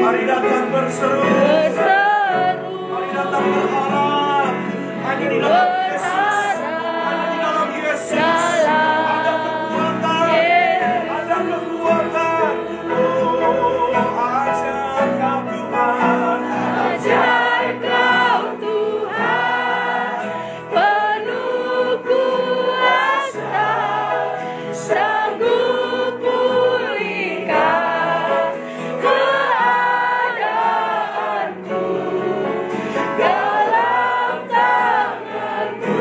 Mari datang berseru. Mari datang berharap. Hanya di dalam Yesus. Hanya di dalam Yesus. Ada kekuatan. Ada kekuatan. Oh, ajar kau Tuhan. Ajar kau Tuhan, penuh kuasa, sanggup pulihkan keadaanku, dalam tanganmu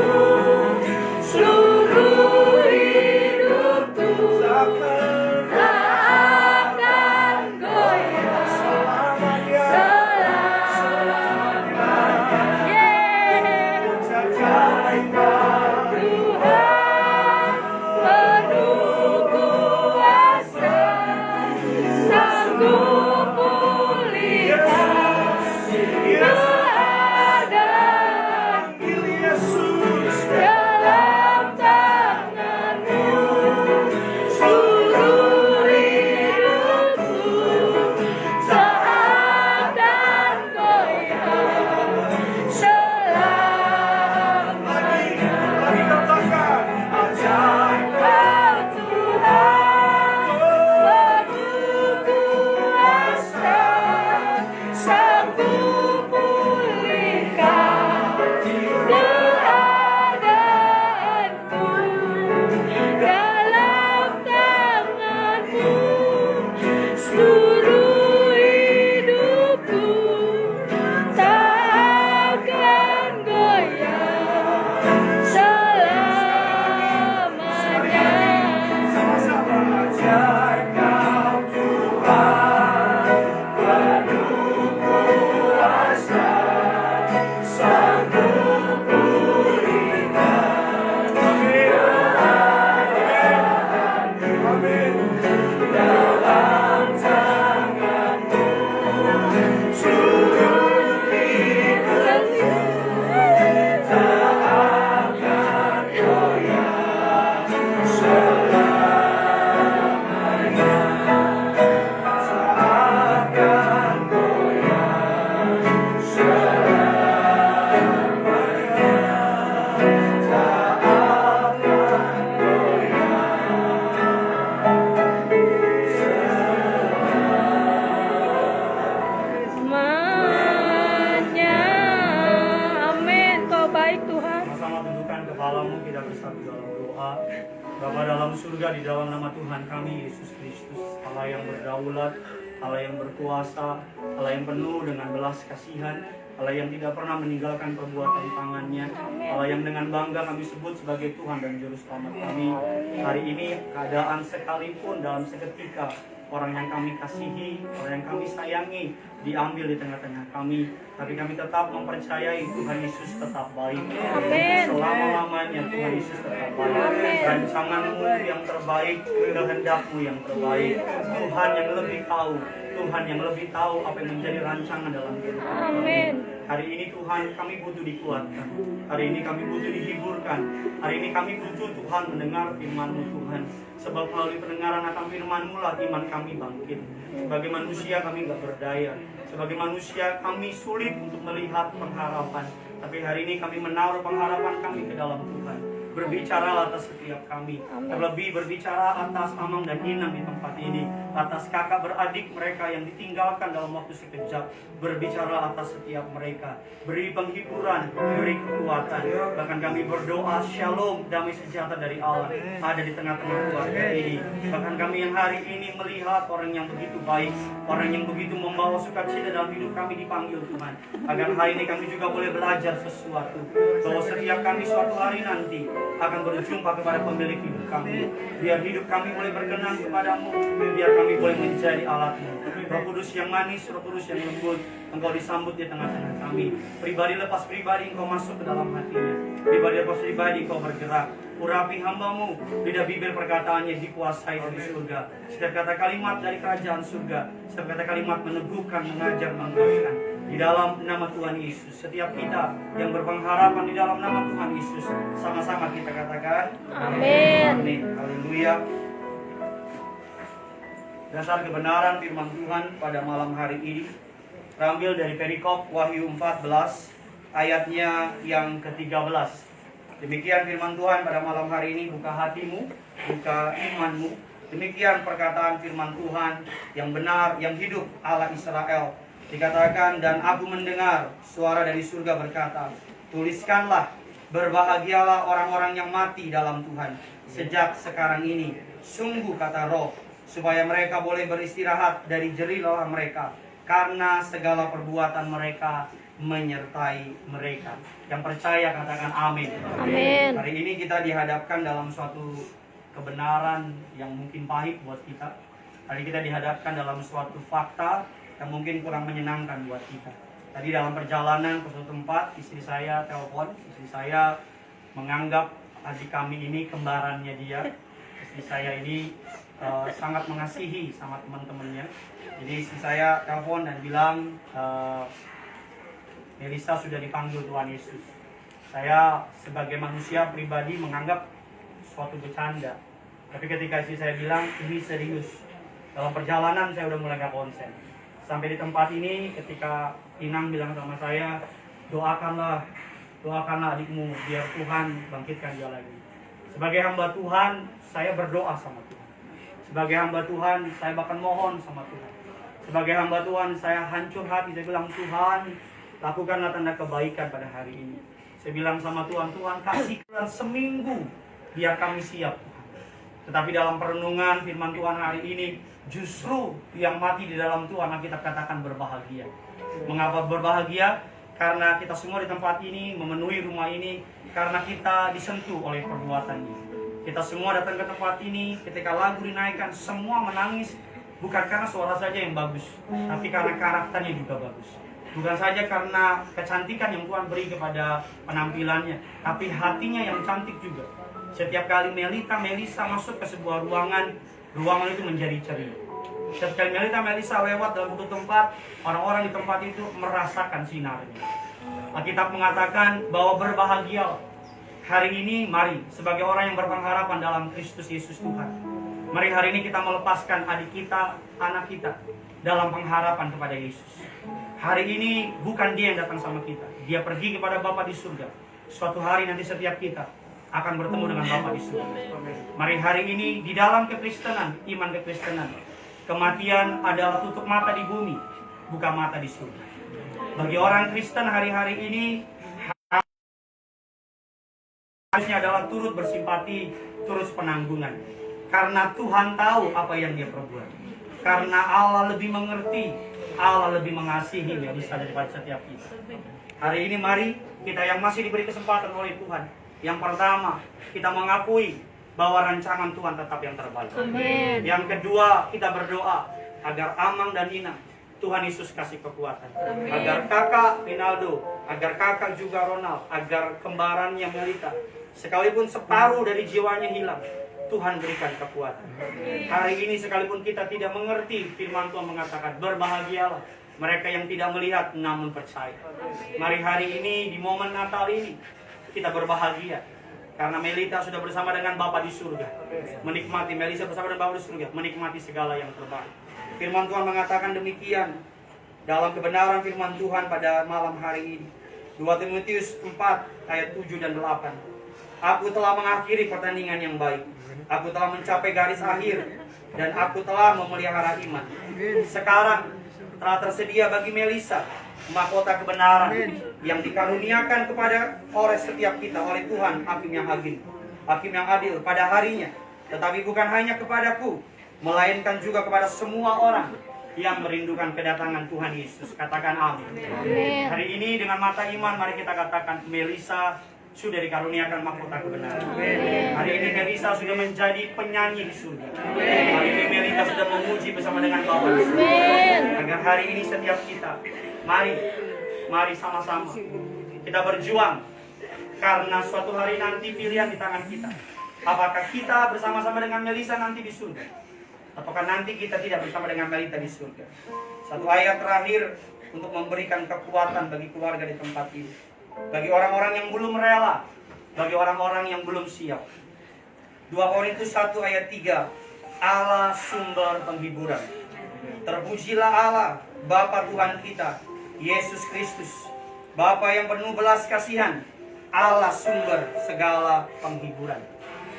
seluruh hidupku tak akan goyah selamanya. Tuhan penuh kuasa, sanggup pulihkan keadaanku, dalam tanganmu seluruh hidupku tak akan goyah selamanya. Mari katakan, ajar Kau Tuhan, penuh kuasa, sanggup pulihkan keadaanku, dalam tanganmu seluruh hidupku tak akan goyah selamanya. sama-sama. Ajar kau Tuhan, penuh kuasa, sanggup pulihkan keadaanku. Amin. Dalam tanganmu seluruh hidupku tak akan goyah selamanya. Tak akan goyah selamanya. Tak akan Semuanya. Amin. Kau baik Tuhan. Sama-sama tundukkan kepalamu, kita bersatu dalam doa. Bapa dalam surga, di dalam nama Tuhan kami Yesus Kristus, Allah yang berdaulat, Allah yang berkuasa, Allah yang penuh dengan belas kasihan, Allah yang tidak pernah meninggalkan perbuatan tangannya, Allah yang dengan bangga kami sebut sebagai Tuhan dan Juru Selamat kami. Hari ini keadaan sekalipun dalam seketika orang yang kami kasihi, orang yang kami sayangi diambil di tengah-tengah kami, tapi kami tetap mempercayai Tuhan Yesus tetap baik. Amin. Selama-lamanya Tuhan Yesus tetap baik. Rancanganmu yang terbaik, kehendakmu yang terbaik. Tuhan yang lebih tahu, Tuhan yang lebih tahu apa yang menjadi rancangan dalam kehidupan kami. Amin. Hari ini Tuhan kami butuh dikuatkan. Hari ini kami butuh dihiburkan. Hari ini kami butuh Tuhan mendengar firman-Mu Tuhan. Sebab melalui pendengaran akan firman-Mu lah iman kami bangkit. Sebagai manusia kami gak berdaya. Sebagai manusia kami sulit untuk melihat pengharapan. Tapi hari ini kami menaruh pengharapan kami ke dalam Tuhan. Berbicara atas setiap kami. Terlebih berbicara atas Amang dan Inang di tempat ini. Atas kakak beradik mereka yang ditinggalkan dalam waktu sekejap. Berbicara atas setiap mereka. Beri penghiburan, beri kekuatan. Bahkan kami berdoa shalom, damai sejahtera dari Allah ada di tengah-tengah keluarga ini. Bahkan kami yang hari ini melihat orang yang begitu baik, orang yang begitu membawa sukacita dalam hidup kami dipanggil Tuhan. Agar hari ini kami juga boleh belajar sesuatu. Bahwa setiap kami suatu hari nanti akan berjumpa kepada pemilik hidup kami. Biar hidup kami boleh berkenan kepadamu. Biar kami boleh menjadi alatmu. Roh Kudus yang manis, Roh Kudus yang lembut, Engkau disambut di tengah-tengah kami. Pribadi lepas pribadi Engkau masuk ke dalam hatinya. Pribadi lepas pribadi Engkau bergerak. Urapi hamba-Mu, lidah bibir perkataannya dikuasai dari surga. Setiap kata kalimat dari kerajaan surga. Setiap kata kalimat meneguhkan, mengajar, menguatkan. Di dalam nama Tuhan Yesus, setiap kita yang berpengharapan di dalam nama Tuhan Yesus, sama-sama kita katakan Amin. Amin. Haleluya. Dasar kebenaran firman Tuhan pada malam hari ini terambil dari perikop Wahyu 14 ayatnya yang ke-13. Demikian firman Tuhan pada malam hari ini, buka hatimu, buka imanmu. Demikian perkataan firman Tuhan yang benar, yang hidup, Allah Israel. Dikatakan, dan aku mendengar suara dari surga berkata, tuliskanlah, berbahagialah orang-orang yang mati dalam Tuhan sejak sekarang ini. Sungguh kata Roh, supaya mereka boleh beristirahat dari jerih lelah mereka, karena segala perbuatan mereka menyertai mereka. Yang percaya katakan amin. Amin. Hari ini kita dihadapkan dalam suatu kebenaran yang mungkin pahit buat kita. Hari kita dihadapkan dalam suatu fakta yang mungkin kurang menyenangkan buat kita. Tadi dalam perjalanan ke suatu tempat, istri saya telepon. Istri saya menganggap adik kami ini kembarannya dia. Istri saya ini sangat mengasihi sama teman-temannya. Jadi istri saya telepon dan bilang, Melisa sudah dipanggil Tuhan Yesus. Saya sebagai manusia pribadi menganggap suatu bercanda. Tapi ketika istri saya bilang, ini serius. Dalam perjalanan saya udah mulai gak konsen. Sampai di tempat ini ketika Inang bilang sama saya, doakanlah adikmu biar Tuhan bangkitkan dia lagi. Sebagai hamba Tuhan, saya berdoa sama Tuhan. Sebagai hamba Tuhan, saya bahkan mohon sama Tuhan. Sebagai hamba Tuhan, saya hancur hati. Saya bilang, Tuhan, lakukanlah tanda kebaikan pada hari ini. Saya bilang sama Tuhan, Tuhan kasih seminggu biar kami siap. Tetapi dalam perenungan firman Tuhan hari ini, justru yang mati di dalam Tuhan kita katakan berbahagia. Mengapa berbahagia? Karena kita semua di tempat ini, memenuhi rumah ini, karena kita disentuh oleh perbuatannya. Kita semua datang ke tempat ini, ketika lagu dinaikkan, semua menangis. Bukan karena suara saja yang bagus, tapi karena karakternya juga bagus. Bukan saja karena kecantikan yang Tuhan beri kepada penampilannya, tapi hatinya yang cantik juga. Setiap kali Melisa masuk ke sebuah ruangan itu menjadi ceria. Setiap kali Melisa lewat dalam satu tempat, orang-orang di tempat itu merasakan sinarnya. Alkitab mengatakan bahwa berbahagia. Hari ini mari sebagai orang yang berpengharapan dalam Kristus Yesus Tuhan, mari hari ini kita melepaskan adik kita, anak kita dalam pengharapan kepada Yesus. Hari ini bukan dia yang datang sama kita, dia pergi kepada Bapa di surga. Suatu hari nanti setiap kita akan bertemu dengan Bapa di surga. Mari hari ini di dalam kekristenan, iman kekristenan, kematian adalah tutup mata di bumi, buka mata di surga. Bagi orang Kristen hari-hari ini harusnya adalah turut bersimpati, turut penanggungan. Karena Tuhan tahu apa yang dia perbuat. Karena Allah lebih mengerti, Allah lebih mengasihi Melisa daripada setiap kita. Hari ini mari kita yang masih diberi kesempatan oleh Tuhan. Yang pertama, kita mengakui bahwa rancangan Tuhan tetap yang terbaik. Amin. Yang kedua, kita berdoa agar Amang dan Ina Tuhan Yesus kasih kekuatan. Amin. Agar kakak Rinaldo, agar kakak juga Ronald, agar kembarannya Melita, sekalipun separuh dari jiwanya hilang, Tuhan berikan kekuatan. Hari ini sekalipun kita tidak mengerti, firman Tuhan mengatakan, berbahagialah mereka yang tidak melihat namun percaya. Mari hari ini di momen Natal ini kita berbahagia. Karena Melita sudah bersama dengan Bapa di surga. Menikmati, Melisa bersama dengan Bapa di surga, menikmati segala yang terbaik. Firman Tuhan mengatakan demikian dalam kebenaran firman Tuhan pada malam hari ini. 2 Timotius 4 ayat 7 dan 8. Aku telah mengakhiri pertandingan yang baik. Aku telah mencapai garis akhir. Dan aku telah memelihara iman. Sekarang telah tersedia bagi Melisa mahkota kebenaran yang dikaruniakan kepada oleh setiap kita oleh Tuhan, Hakim yang adil pada harinya. Tetapi bukan hanya kepadaku, melainkan juga kepada semua orang yang merindukan kedatangan Tuhan Yesus. Katakan amin. Amin. Hari ini dengan mata iman mari kita katakan Melisa sudah dikaruniakan mahkota kebenaran. Hari ini Melisa sudah menjadi penyanyi di surga. Hari ini Melisa sudah memuji bersama dengan Bapa di surga. Agar hari ini setiap kita, mari sama-sama kita berjuang. Karena suatu hari nanti pilihan di tangan kita. Apakah kita bersama-sama dengan Melisa nanti di surga, ataukah nanti kita tidak bersama dengan Melisa di surga? Satu ayat terakhir untuk memberikan kekuatan bagi keluarga di tempat ini, bagi orang-orang yang belum rela, bagi orang-orang yang belum siap. 2 Korintus 1 ayat 3. Allah sumber penghiburan. Terpujilah Allah, Bapa Tuhan kita, Yesus Kristus, Bapa yang penuh belas kasihan, Allah sumber segala penghiburan.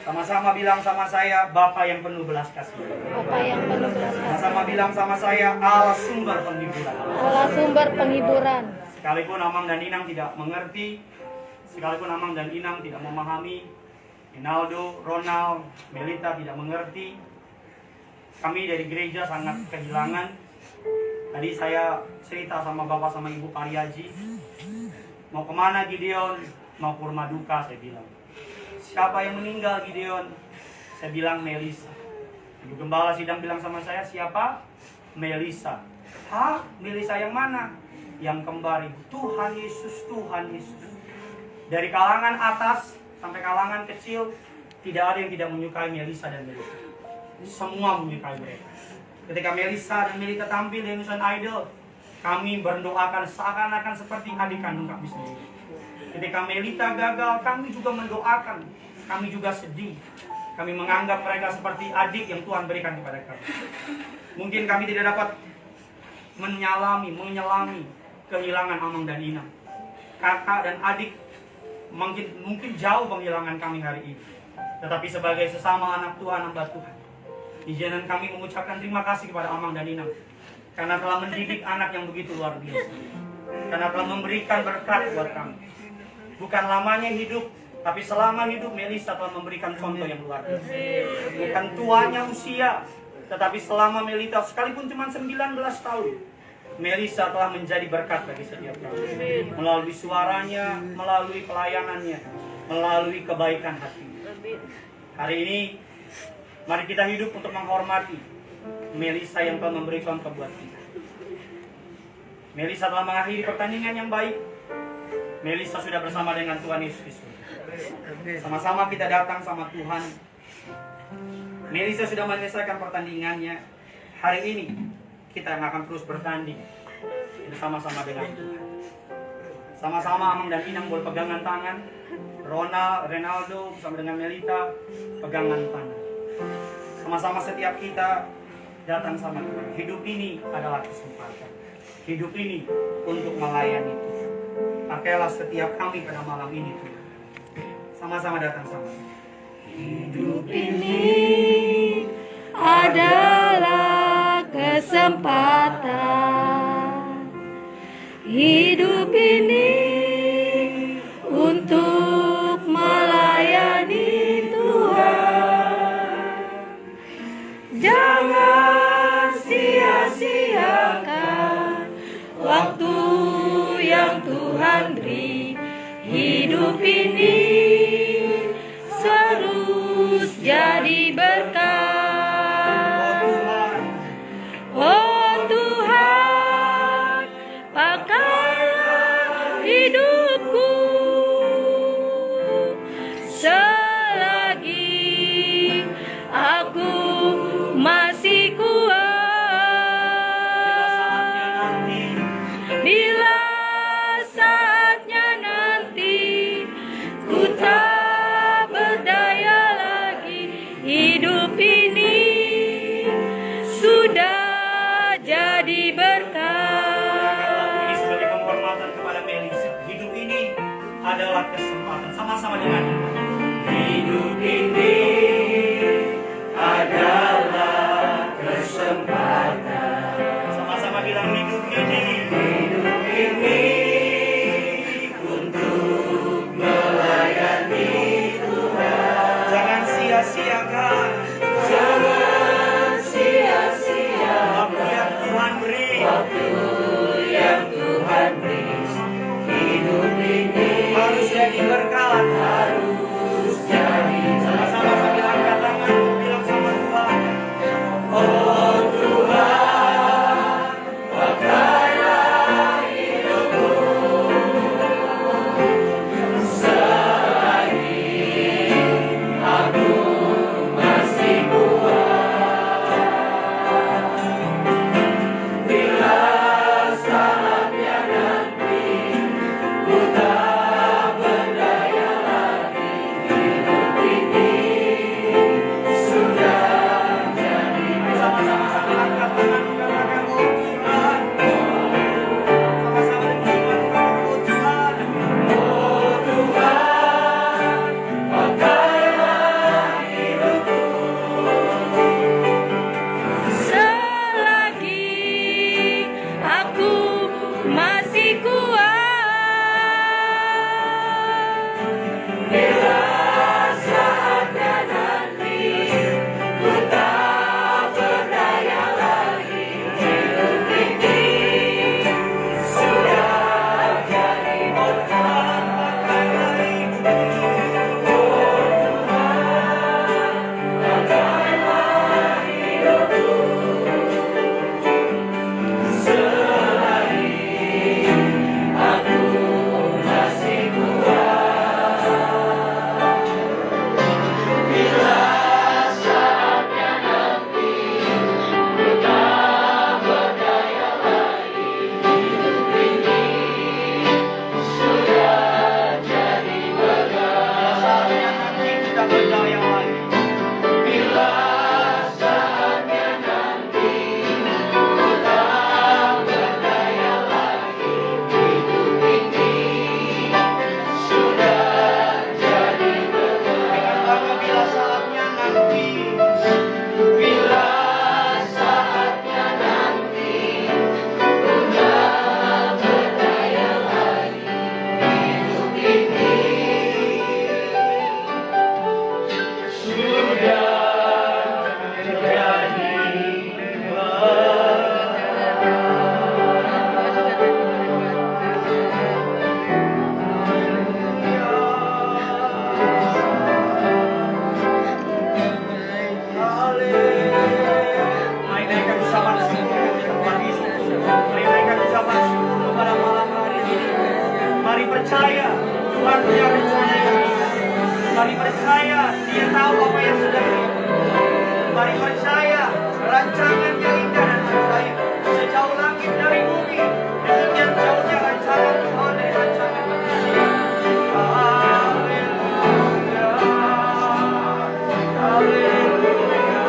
Sama-sama bilang sama saya, Bapa yang penuh belas kasihan. Bapa yang penuh belas kasihan. Sama-sama bilang sama saya, Allah sumber penghiburan. Allah sumber penghiburan. Sekalipun Amang dan Inang tidak mengerti, sekalipun Amang dan Inang tidak memahami, Rinaldo, Ronald, Melita tidak mengerti, kami dari gereja sangat kehilangan. Tadi saya cerita sama Bapak sama Ibu Pariaji, mau kemana Gideon? Mau kurma duka, saya bilang. Siapa yang meninggal Gideon? Saya bilang Melisa. Ibu Gembala sidang bilang sama saya, siapa? Melisa. Hah? Melisa yang mana? Yang kembar Ibu. Tuhan Yesus, Tuhan Yesus. Dari kalangan atas sampai kalangan kecil, tidak ada yang tidak menyukai Melisa dan Melita. Semua menyukai mereka. Ketika Melisa dan Melita tampil di Indonesian Idol, kami berdoakan seakan-akan seperti adik kandung kami sendiri. Ketika Melita gagal, kami juga mendoakan. Kami juga sedih. Kami menganggap mereka seperti adik yang Tuhan berikan kepada kami. Mungkin kami tidak dapat menyelami kehilangan Amang dan Inang. Kakak dan adik mungkin jauh penghilangan kami hari ini. Tetapi sebagai sesama anak Tuhan, hamba Tuhan, izinkan kami mengucapkan terima kasih kepada Amang dan Inang karena telah mendidik anak yang begitu luar biasa, karena telah memberikan berkat buat kami. Bukan lamanya hidup, tapi selama hidup Melisa telah memberikan contoh yang luar biasa. Bukan tuanya usia, tetapi selama Melita sekalipun cuma 19 tahun, Melisa telah menjadi berkat bagi setiap kami. Melalui suaranya, melalui pelayanannya, melalui kebaikan hatinya. Hari ini mari kita hidup untuk menghormati Melisa yang telah memberi contoh buat kita. Melisa telah mengakhiri pertandingan yang baik. Melisa sudah bersama dengan Tuhan Yesus. Sama-sama kita datang sama Tuhan. Melisa sudah menyelesaikan pertandingannya. Hari ini kita akan terus bertanding bersama-sama dengan Tuhan. Sama-sama Amang dan Inang boleh pegangan tangan. Ronaldo bersama dengan Melita pegangan tangan. Sama-sama setiap kita datang sama Tuhan. Hidup ini adalah kesempatan. Hidup ini untuk melayani Tuhan. Pakailah setiap kami pada malam ini Tuhan. Sama-sama datang sama. Hidup ini adalah kesempatan. Hidup ini untuk melayani Tuhan. Jangan sia-siakan waktu yang Tuhan beri. Hidup ini terus jadi berkat. Oh Tuhan, pakailah hidupku selagi aku masih kuat. Bila saatnya nanti ku tak berdaya lagi, hidup ini sudah jadi berkat. Ini sebagai penghormatan kepada Melisa. Hidup ini adalah kesempatan. Sama-sama dengan hidup ini adalah kesempatan. Sama-sama bilang hidup ini untuk melayani Tuhan. Jangan sia-siakan. Jangan sia-siakan waktu yang Tuhan beri. Hidup ini harus jadi berkat. Sama-sama sambil angkat tangan bilang sama Tuhan. Oh Tuhan, pakailah hidupku selagi aku masih kuat. Bila masih kuat. Bila saatnya nanti ku tak berdaya lagi, hidup ini sudah jadi berkat. Saatnya nanti kita berdaya lagi. Bila saatnya nanti kita berdaya lagi, hidup ini sudah jadi berkat. Dengan bangga bila saatnya nanti, bila saatnya nanti kita berdaya lagi, hidup ini sudah jadi Mari naikkan ucapan syukur kepada Yesus. Mari naikkan ucapan syukur kepada malam hari ini. Mari percaya Tuhan punya rencana yang indah. Mari percaya Dia tahu apa yang sedang dilakukan. Mari percaya rancangannya indah dan ajaib. Sejauh langit dari bumi, demikian jauhnya rancangan Tuhan dari rancangan manusia. Haleluya, haleluya.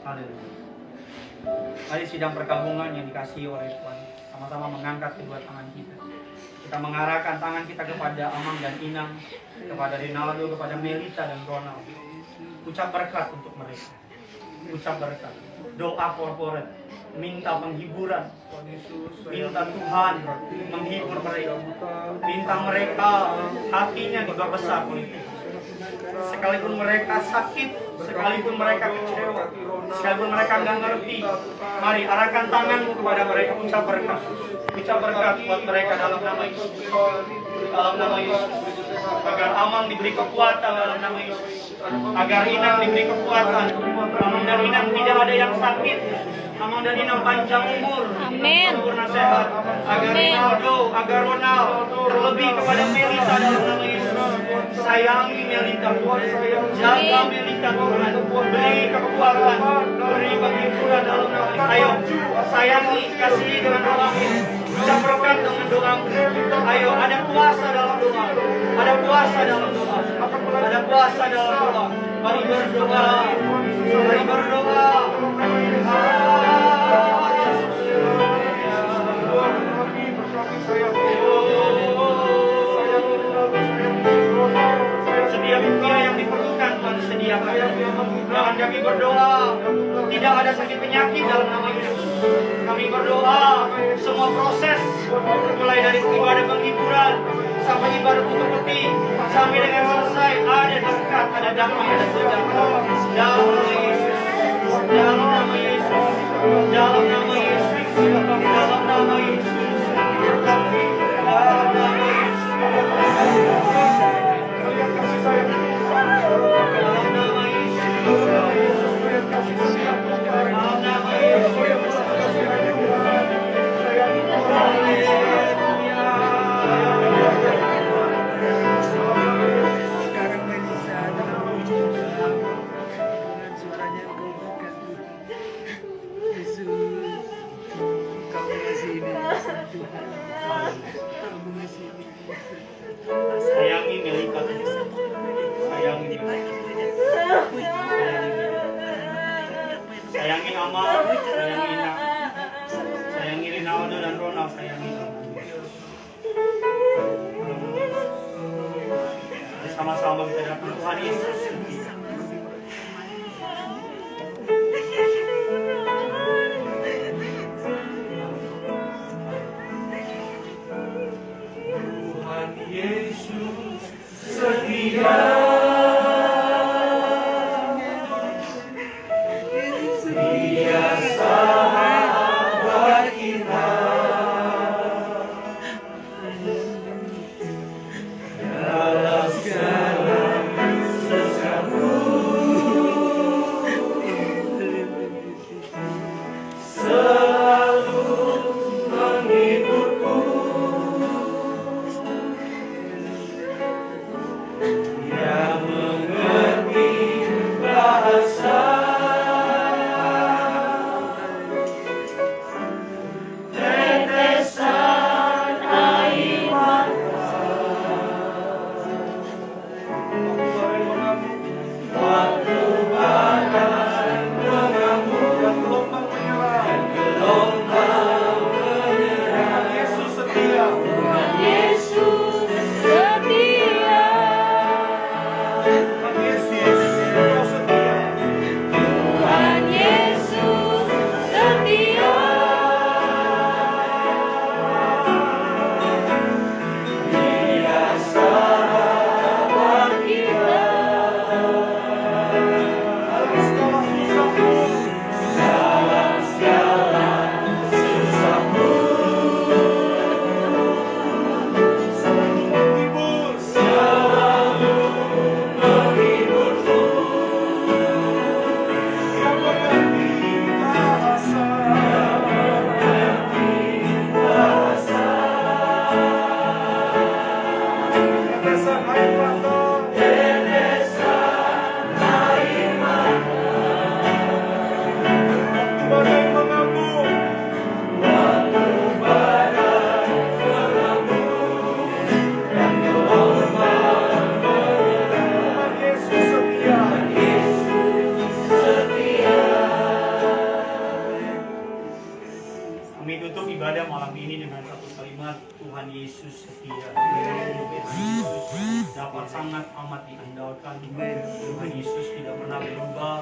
Haleluya. Mari sidang perkabungan yang dikasihi oleh Tuhan, sama-sama mengangkat kedua tangan kita. Kita mengarahkan tangan kita kepada Amang dan Inang, kepada Rinaldo, kepada Melita dan Ronald. Ucap berkat untuk mereka. Ucap berkat. Doa korporat. Minta penghiburan. Minta Tuhan menghibur mereka. Minta mereka hatinya dibesar oleh Tuhan. Sekalipun mereka sakit, sekalipun mereka kecewa, sekalipun mereka nggak ngerti, mari arahkan tanganmu kepada mereka. Ucap berkat buat mereka dalam nama Yesus, dalam nama Yesus. Agar Amang diberi kekuatan dalam nama Yesus, agar Inang diberi kekuatan. Amang dan Inang tidak ada yang sakit. Amang dan Inang panjang umur, sempurna sehat. Agar Ronaldo, agar Ronald terlebih kepada Melita dalam nama Yesus. Sayangi Melita Tuhan, jaga Melita Tuhan, beri kekuatan, beri penghiburan dalam nama Yesus. Ayo sayangi, kasihi dengan doamu, ucap berkat dengan doamu. Ayo ada puasa dalam doa, ada puasa dalam doa, ada puasa dalam doa. Mari berdoa, mari berdoa. Setiap rupiah yang diperlukan Tuhan sediakan. Jangan kami berdoa tidak ada sakit penyakit dalam nama Yesus. Kami berdoa semua proses mulai dari ibadah penghiburan sampai ibadah tutup peti sampai dengan selesai ada berkat, ada damai, ada sejahtera dalam nama Yesus, dalam nama Yesus, dalam nama Yesus, dalam nama Yesus, dalam nama Yesus. Sekarang Melisa dalam wujud dengan suaranya engkau berkati. Yesus, engkau mengasihi dia. Tuhan Yesus setia. Tuhan Yesus setia. Dia sahabat kita dalam segala sesuatu, selalu menghiburku. Dia mengerti bahasa tetesan air mata, waktu badai mengamuk dan gelombang menyerang. Yesus setia. Tuhan Yesus setia. Tuhan Yesus, Engkau setia. Tuhan Yesus setia. Dia sahabat kita. Dalam segala susahmu, selalu menghiburku. Dia mengerti bahasa tetesan air mata, badai mengamuk, waktu badai mengamuk dan gelombang menyerang. Yesus setia. Yesus setia. Kami tutup ibadah malam ini dengan satu kalimat, Tuhan Yesus setia. Tuhan Yesus dapat sangat amat diandalkan. Tuhan Yesus tidak pernah berubah,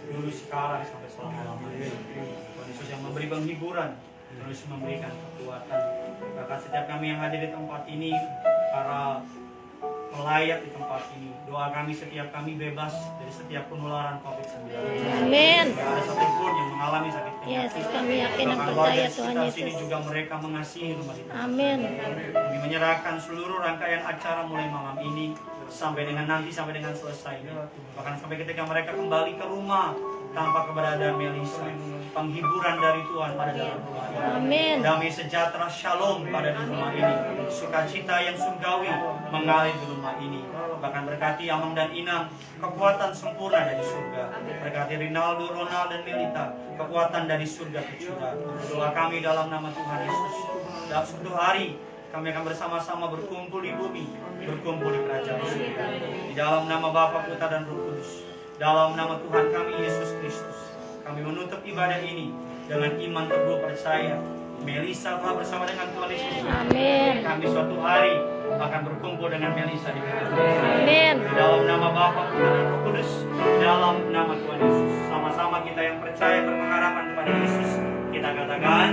dulu, sekarang, sampai selama-lamanya. Tuhan Yesus yang memberi penghiburan, terus memberikan kekuatan. Bahkan setiap kami yang hadir di tempat ini, para pelayat di tempat ini, doa kami setiap kami bebas dari setiap penularan COVID-19. Amin. Tidak ada satupun yang mengalami sakit Yes, penyakit. kami yakin dan Bahkan percaya warga Tuhan sekitar sini Yesus. juga mereka mengasihi rumah kita. Amin. Kami menyerahkan seluruh rangkaian acara mulai malam ini sampai dengan selesai. Bahkan sampai ketika mereka kembali ke rumah tanpa keberadaan Melisa. Penghiburan dari Tuhan pada dalam rumah ini. Amin. Damai sejahtera shalom pada di rumah ini. Sukacita yang surgawi mengalir di rumah ini. Bahkan berkati Amang dan Inang, kekuatan sempurna dari surga. Berkati Rinaldo, Ronald dan Melita, kekuatan dari surga tercurah. Doa kami dalam nama Tuhan Yesus. Dalam suatu hari kami akan bersama-sama berkumpul di bumi, berkumpul di kerajaan surga. Di dalam nama Bapa, Putra dan Roh Kudus. Dalam nama Tuhan kami Yesus Kristus. Kami menutup ibadah ini dengan iman teguh percaya. Melisa telah bersama dengan Tuhan Yesus. Amin. Kami suatu hari akan berkumpul dengan Melisa di kerajaan. Amin. Dalam nama Bapa, Putra dan Roh Kudus. Dalam nama Tuhan Yesus. Sama-sama kita yang percaya berpengharapan kepada Yesus. Kita katakan,